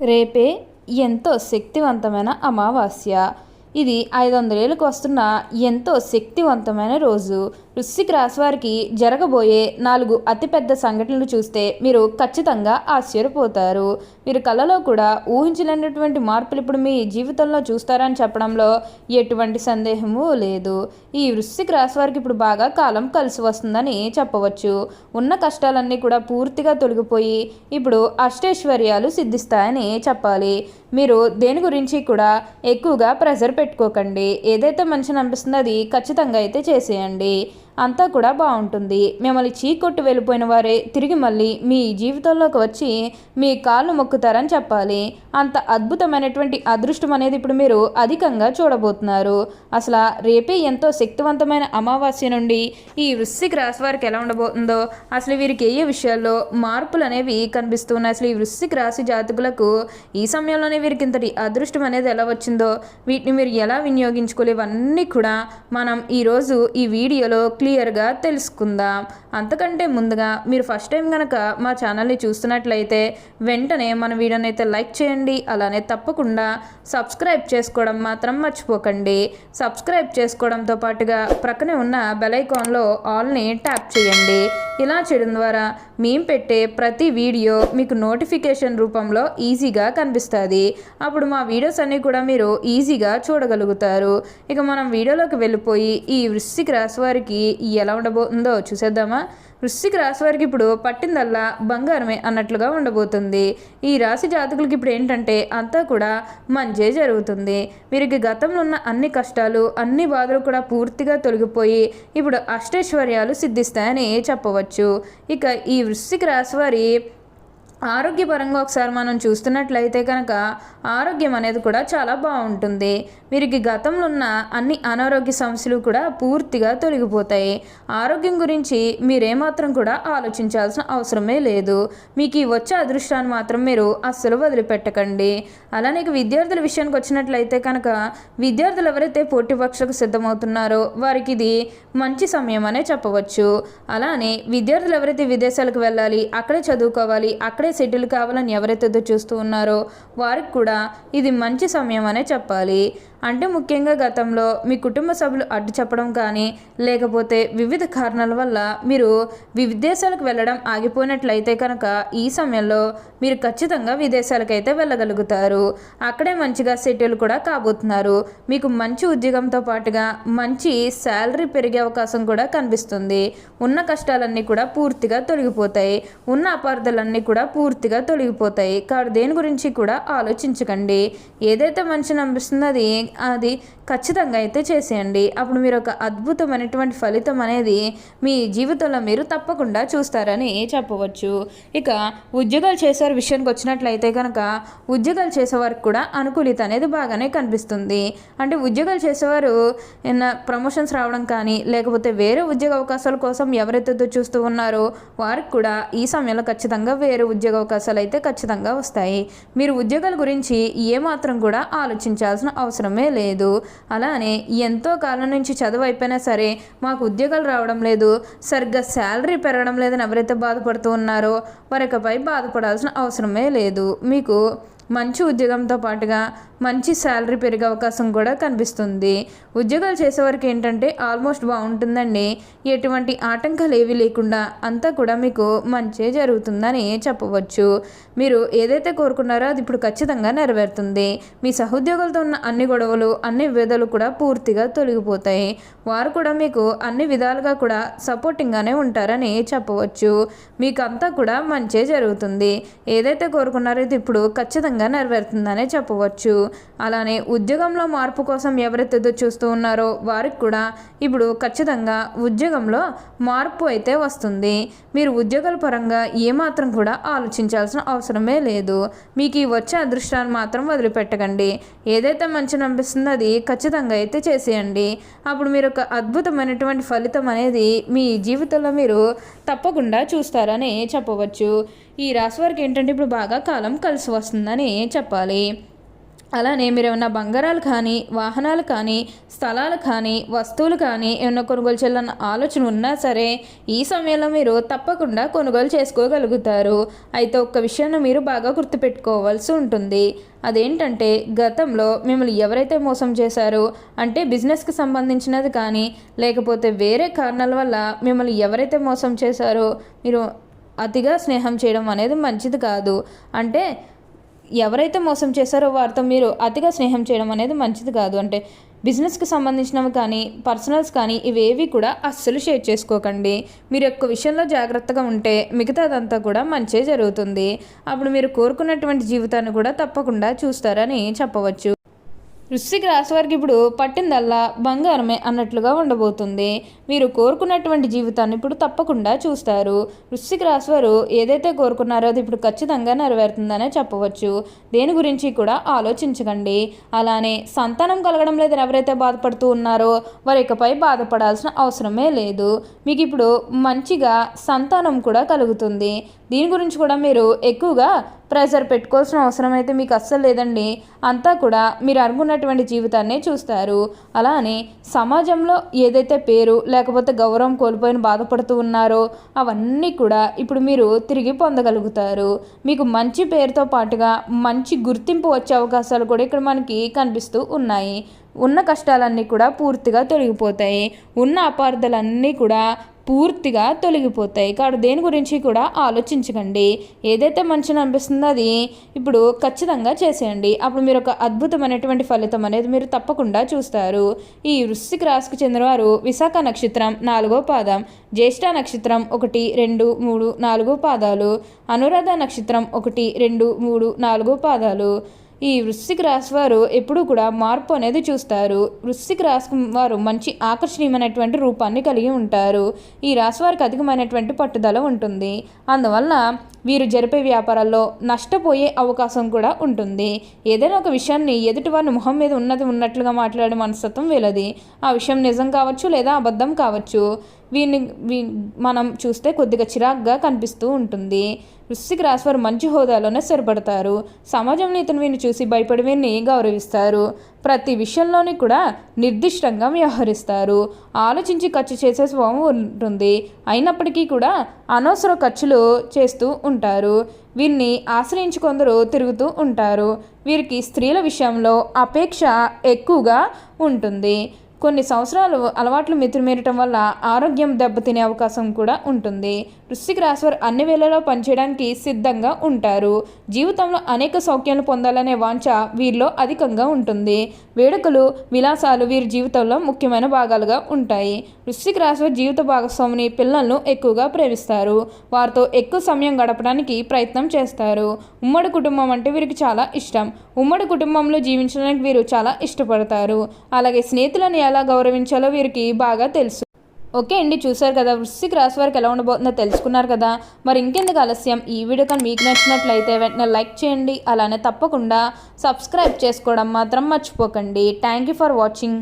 రేపే ఎంతో శక్తివంతమైన అమావాస్య. ఇది 500 ఏళ్ళకు వస్తున్న ఎంతో శక్తివంతమైన రోజు. వృశ్చిక రాశి వారికి జరగబోయే 4 అతిపెద్ద సంఘటనలు చూస్తే మీరు ఖచ్చితంగా ఆశ్చర్యపోతారు. మీరు కలలో కూడా ఊహించలేనటువంటి మార్పులు ఇప్పుడు మీ జీవితంలో చూస్తారని చెప్పడంలో ఎటువంటి సందేహము లేదు. ఈ వృశ్చిక రాశి వారికి ఇప్పుడు బాగా కాలం కలిసి వస్తుందని చెప్పవచ్చు. ఉన్న కష్టాలన్నీ కూడా పూర్తిగా తొలగిపోయి ఇప్పుడు అష్టైశ్వర్యాలు సిద్ధిస్తాయని చెప్పాలి. మీరు దేని గురించి కూడా ఎక్కువగా ప్రెజర్ పెట్టుకోకండి. ఏదైతే మంచిని అనిపిస్తుందో అది ఖచ్చితంగా అయితే చేసేయండి. అంతా కూడా బాగుంటుంది. మిమ్మల్ని చీకొట్టు వెళ్ళిపోయిన వారే తిరిగి మళ్ళీ మీ జీవితంలోకి వచ్చి మీ కాళ్ళు మొక్కుతారని చెప్పాలి. అంత అద్భుతమైనటువంటి అదృష్టం అనేది ఇప్పుడు మీరు అధికంగా చూడబోతున్నారు. అసలు రేపే ఎంతో శక్తివంతమైన అమావాస్య నుండి ఈ వృశ్చిక రాశి వారికి ఎలా ఉండబోతుందో, అసలు వీరికి ఏ విషయాల్లో మార్పులు అనేవి కనిపిస్తున్నాయి, అసలు ఈ వృశ్చిక రాశి జాతకులకు ఈ సమయంలోనే వీరికి ఇంతటి అదృష్టం అనేది ఎలా వచ్చిందో, వీటిని మీరు ఎలా వినియోగించుకోలేవన్నీ కూడా మనం ఈరోజు ఈ వీడియోలో క్లియర్గా తెలుసుకుందాం. అంతకంటే ముందుగా మీరు ఫస్ట్ టైం కనుక మా ఛానల్ని చూస్తున్నట్లయితే వెంటనే మన వీడియోని అయితే లైక్ చేయండి. అలానే తప్పకుండా సబ్స్క్రైబ్ చేసుకోవడం మాత్రం మర్చిపోకండి. సబ్స్క్రైబ్ చేసుకోవడంతో పాటుగా ప్రక్కనే ఉన్న బెల్ ఐకాన్లో ఆల్ని ట్యాప్ చేయండి. ఇలా చేయడం ద్వారా మేము పెట్టే ప్రతి వీడియో మీకు నోటిఫికేషన్ రూపంలో ఈజీగా కనిపిస్తుంది. అప్పుడు మా వీడియోస్ అన్నీ కూడా మీరు ఈజీగా చూడగలుగుతారు. ఇక మనం వీడియోలోకి వెళ్ళిపోయి ఈ వృశ్చిక రాశి వారికి ఎలా ఉండబోతుందో చూసేద్దామా. వృశ్చిక రాశి వారికి ఇప్పుడు పట్టిందల్లా బంగారమే అన్నట్లుగా ఉండబోతుంది. ఈ రాశి జాతకులకి ఇప్పుడు ఏంటంటే అంతా కూడా మంచే జరుగుతుంది. వీరికి గతంలో ఉన్న అన్ని కష్టాలు అన్ని బాధలు కూడా పూర్తిగా తొలగిపోయి ఇప్పుడు అష్టైశ్వర్యాలు సిద్ధిస్తాయని చెప్పవచ్చు. ఇక ఈ వృశ్చిక రాశి వారి ఆరోగ్యపరంగా ఒకసారి మనం చూస్తున్నట్లయితే కనుక ఆరోగ్యం అనేది కూడా చాలా బాగుంటుంది. వీరికి గతంలో ఉన్న అన్ని అనారోగ్య సమస్యలు కూడా పూర్తిగా తొలగిపోతాయి. ఆరోగ్యం గురించి మీరేమాత్రం కూడా ఆలోచించాల్సిన అవసరమే లేదు. మీకు ఈ వచ్చే అదృష్టాన్ని మాత్రం మీరు అస్సలు వదిలిపెట్టకండి. అలానే విద్యార్థుల విషయానికి వచ్చినట్లయితే కనుక విద్యార్థులు ఎవరైతే పోటీ పరీక్షకు సిద్ధమవుతున్నారో వారికి ఇది మంచి సమయం అనే చెప్పవచ్చు. అలానే విద్యార్థులు ఎవరైతే విదేశాలకు వెళ్ళాలి, అక్కడే చదువుకోవాలి, అక్కడే సెటిల్ కావాలని ఎవరైతే చూస్తూ ఉన్నారో వారికి కూడా ఇది మంచి సమయం అనే చెప్పాలి. అంటే ముఖ్యంగా గతంలో మీ కుటుంబ సభ్యులు అడ్డు చెప్పడం కానీ లేకపోతే వివిధ కారణాల వల్ల మీరు విదేశాలకు వెళ్ళడం ఆగిపోయినట్లయితే కనుక ఈ సమయంలో మీరు ఖచ్చితంగా విదేశాలకైతే వెళ్ళగలుగుతారు. అక్కడే మంచిగా సెటిల్ కూడా కాబోతున్నారు. మీకు మంచి ఉద్యోగంతో పాటుగా మంచి శాలరీ పెరిగే అవకాశం కూడా కనిపిస్తుంది. ఉన్న కష్టాలన్నీ కూడా పూర్తిగా తొలగిపోతాయి. ఉన్న అపార్థాలన్నీ కూడా పూర్తిగా తొలగిపోతాయి. కాబట్టి దేని గురించి కూడా ఆలోచించకండి. ఏదైతే మంచిని అనిపిస్తుందో అది ఖచ్చితంగా అయితే చేసేయండి. అప్పుడు మీరు ఒక అద్భుతమైనటువంటి ఫలితం అనేది మీ జీవితంలో మీరు తప్పకుండా చూస్తారని చెప్పవచ్చు. ఇక ఉద్యోగాలు చేసేవారి విషయానికి వచ్చినట్లయితే కనుక ఉద్యోగాలు చేసేవారికి కూడా అనుకూలిత అనేది బాగానే కనిపిస్తుంది. అంటే ఉద్యోగాలు చేసేవారు ప్రమోషన్స్ రావడం కానీ లేకపోతే వేరే ఉద్యోగ అవకాశాల కోసం ఎవరైతే చూస్తూ ఉన్నారో వారికి కూడా ఈ సమయంలో ఖచ్చితంగా వేరే ఉద్యోగ అవకాశాలు అయితే ఖచ్చితంగా వస్తాయి. మీరు ఉద్యోగాల గురించి ఏమాత్రం కూడా ఆలోచించాల్సిన అవసరమే లేదు. అలానే ఎంతో కాలం నుంచి చదువు అయిపోయినా సరే మాకు ఉద్యోగాలు రావడం లేదు, సరిగ్గా శాలరీ పెరగడం లేదని ఎవరైతే బాధపడుతూ ఉన్నారో వారికపై బాధపడాల్సిన అవసరమే లేదు. మీకు మంచి ఉద్యోగంతో పాటుగా మంచి శాలరీ పెరిగే అవకాశం కూడా కనిపిస్తుంది. ఉద్యోగాలు చేసేవారికి ఏంటంటే ఆల్మోస్ట్ బాగుంటుందండి. ఎటువంటి ఆటంకాలు ఏవి లేకుండా అంతా కూడా మీకు మంచి జరుగుతుందని చెప్పవచ్చు. మీరు ఏదైతే కోరుకున్నారో అది ఇప్పుడు ఖచ్చితంగా నెరవేరుతుంది. మీ సహోద్యోగులతో ఉన్న అన్ని గొడవలు అన్ని విధాలు కూడా పూర్తిగా తొలగిపోతాయి. వారు కూడా మీకు అన్ని విధాలుగా కూడా సపోర్టింగ్గానే ఉంటారని చెప్పవచ్చు. మీకు అంతా కూడా మంచి జరుగుతుంది. ఏదైతే కోరుకున్నారో ఇది ఇప్పుడు ఖచ్చితంగా నెరవేరుతుందనే చెప్పవచ్చు. అలానే ఉద్యోగంలో మార్పు కోసం ఎవరైతే చూస్తూ ఉన్నారో వారికి కూడా ఇప్పుడు ఖచ్చితంగా ఉద్యోగంలో మార్పు అయితే వస్తుంది. మీరు ఉద్యోగాల పరంగా ఏమాత్రం కూడా ఆలోచించాల్సిన అవసరమే లేదు. మీకు ఈ వచ్చే అదృష్టాన్ని మాత్రం వదిలిపెట్టకండి. ఏదైతే మంచిని అనిపిస్తుందో అది ఖచ్చితంగా అయితే చేసేయండి. అప్పుడు మీరు ఒక అద్భుతమైనటువంటి ఫలితం అనేది మీ జీవితంలో మీరు తప్పకుండా చూస్తారని చెప్పవచ్చు. ఈ రాశి వారికి ఏంటంటే ఇప్పుడు బాగా కాలం కలిసి వస్తుందని చెప్పాలి. అలానే మీరు ఏమన్నా బంగారాలు కానీ, వాహనాలు కానీ, స్థలాలు కానీ, వస్తువులు కానీ ఏమన్నా కొనుగోలు చేయాలన్న ఆలోచన ఉన్నా సరే ఈ సమయంలో మీరు తప్పకుండా కొనుగోలు చేసుకోగలుగుతారు. అయితే ఒక్క విషయాన్ని మీరు బాగా గుర్తుపెట్టుకోవాల్సి ఉంటుంది. అదేంటంటే గతంలో మిమ్మల్ని ఎవరైతే మోసం చేశారో, అంటే బిజినెస్కి సంబంధించినది కానీ లేకపోతే వేరే కారణాల వల్ల మిమ్మల్ని ఎవరైతే మోసం చేశారో మీరు అతిగా స్నేహం చేయడం అనేది మంచిది కాదు. అంటే ఎవరైతే మోసం చేశారో వారితో మీరు అతిగా స్నేహం చేయడం అనేది మంచిది కాదు. అంటే బిజినెస్కి సంబంధించినవి కానీ, పర్సనల్స్ కానీ ఇవేవి కూడా అస్సలు షేర్ చేసుకోకండి. మీరు యొక్క విషయంలో జాగ్రత్తగా ఉంటే మిగతాదంతా కూడా మంచే జరుగుతుంది. అప్పుడు మీరు కోరుకున్నటువంటి జీవితాన్ని కూడా తప్పకుండా చూస్తారని చెప్పవచ్చు. వృశ్చిక రాశి వారికి ఇప్పుడు పట్టిందల్లా బంగారమే అన్నట్లుగా ఉండబోతుంది. మీరు కోరుకున్నటువంటి జీవితాన్ని ఇప్పుడు తప్పకుండా చూస్తారు. వృశ్చిక రాశి వారు ఏదైతే కోరుకున్నారో అది ఇప్పుడు ఖచ్చితంగా నెరవేరుతుందనే చెప్పవచ్చు. దేని గురించి కూడా ఆలోచించకండి. అలానే సంతానం కలగడం లేదని ఎవరైతే బాధపడుతూ ఉన్నారో వారి ఇకపై బాధపడాల్సిన అవసరమే లేదు. మీకు ఇప్పుడు మంచిగా సంతానం కూడా కలుగుతుంది. దీని గురించి కూడా మీరు ఎక్కువగా ప్రెషర్ పెట్టుకోవాల్సిన అవసరం అయితే మీకు అస్సలు లేదండి. అంతా కూడా మీరు అనుకున్నటువంటి జీవితాన్నే చూస్తారు. అలానే సమాజంలో ఏదైతే పేరు లేకపోతే గౌరవం కోల్పోయిన బాధపడుతూ ఉన్నారో అవన్నీ కూడా ఇప్పుడు మీరు తిరిగి పొందగలుగుతారు. మీకు మంచి పేరుతో పాటుగా మంచి గుర్తింపు వచ్చే అవకాశాలు కూడా ఇక్కడ మనకి కనిపిస్తూ ఉన్నాయి. ఉన్న కష్టాలన్నీ కూడా పూర్తిగా తొలగిపోతాయి. ఉన్న అపార్థాలన్నీ కూడా పూర్తిగా తొలగిపోతాయి. కాబట్టి దేని గురించి కూడా ఆలోచించకండి. ఏదైతే మంచిని అనిపిస్తుందో అది ఇప్పుడు ఖచ్చితంగా చేసేయండి. అప్పుడు మీరు ఒక అద్భుతమైనటువంటి ఫలితం అనేది మీరు తప్పకుండా చూస్తారు. ఈ వృశ్చిక రాశికి చెందినవారు విశాఖ నక్షత్రం 4వ పాదం, జ్యేష్ఠ నక్షత్రం 1, 2, 3, 4 పాదాలు, అనురాధ నక్షత్రం 1, 2, 3, 4 పాదాలు. ఈ వృశ్చిక రాశి వారు ఎప్పుడూ కూడా మార్పు అనేది చూస్తారు. వృశ్చిక రాశి వారు మంచి ఆకర్షణీయమైనటువంటి రూపాన్ని కలిగి ఉంటారు. ఈ రాశి వారికి అధికమైనటువంటి పట్టుదల ఉంటుంది. అందువల్ల వీరు జరిపే వ్యాపారాల్లో నష్టపోయే అవకాశం కూడా ఉంటుంది. ఏదైనా ఒక విషయాన్ని ఎదుటి వారిని మొహం మీద ఉన్నట్లుగా మాట్లాడే మనస్తత్వం వీళ్ళది. ఆ విషయం నిజం కావచ్చు లేదా అబద్ధం కావచ్చు. మనం చూస్తే కొద్దిగా చిరాగ్గా కనిపిస్తూ ఉంటుంది. వృశ్చిక రాశి వారు మంచి హోదాలోనే స్థిరపడతారు. సమాజంలో ఇతను వీరిని చూసి భయపడి వీరిని గౌరవిస్తారు. ప్రతి విషయంలోని కూడా నిర్దిష్టంగా వ్యవహరిస్తారు. ఆలోచించి ఖర్చు చేసే స్వభావం ఉంటుంది. అయినప్పటికీ కూడా అనవసర ఖర్చులు చేస్తూ ఉంటారు. వీరిని ఆశ్రయించి కొందరు తిరుగుతూ ఉంటారు. వీరికి స్త్రీల విషయంలో అపేక్ష ఎక్కువగా ఉంటుంది. కొన్ని సంవత్సరాలు అలవాట్లు మితిమీరటం వల్ల ఆరోగ్యం దెబ్బతినే అవకాశం కూడా ఉంటుంది. వృశ్చిక రాశి వారు అన్ని వేళల్లో పనిచేయడానికి సిద్ధంగా ఉంటారు. జీవితంలో అనేక సౌఖ్యాలు పొందాలనే వాంఛ వీరిలో అధికంగా ఉంటుంది. వేడుకలు, విలాసాలు వీరి జీవితంలో ముఖ్యమైన భాగాలుగా ఉంటాయి. వృశ్చిక రాశి వారి జీవిత భాగస్వామిని, పిల్లలను ఎక్కువగా ప్రేమిస్తారు. వారితో ఎక్కువ సమయం గడపడానికి ప్రయత్నం చేస్తారు. ఉమ్మడి కుటుంబం అంటే వీరికి చాలా ఇష్టం. ఉమ్మడి కుటుంబంలో జీవించడానికి వీరు చాలా ఇష్టపడతారు. అలాగే స్నేహితులను ఎలా గౌరవించాలో వీరికి బాగా తెలుసు. ఓకే అండి, చూసారు కదా వృశ్చిక రాశి వారికి ఎలా ఉండబోతుందో తెలుసుకున్నారు కదా. మరి ఇంకెందుకు ఆలస్యం, ఈ వీడియో కానీ మీకు నచ్చినట్లయితే వెంటనే లైక్ చేయండి. అలానే తప్పకుండా సబ్స్క్రైబ్ చేసుకోవడం మాత్రం మర్చిపోకండి. Thank you for watching.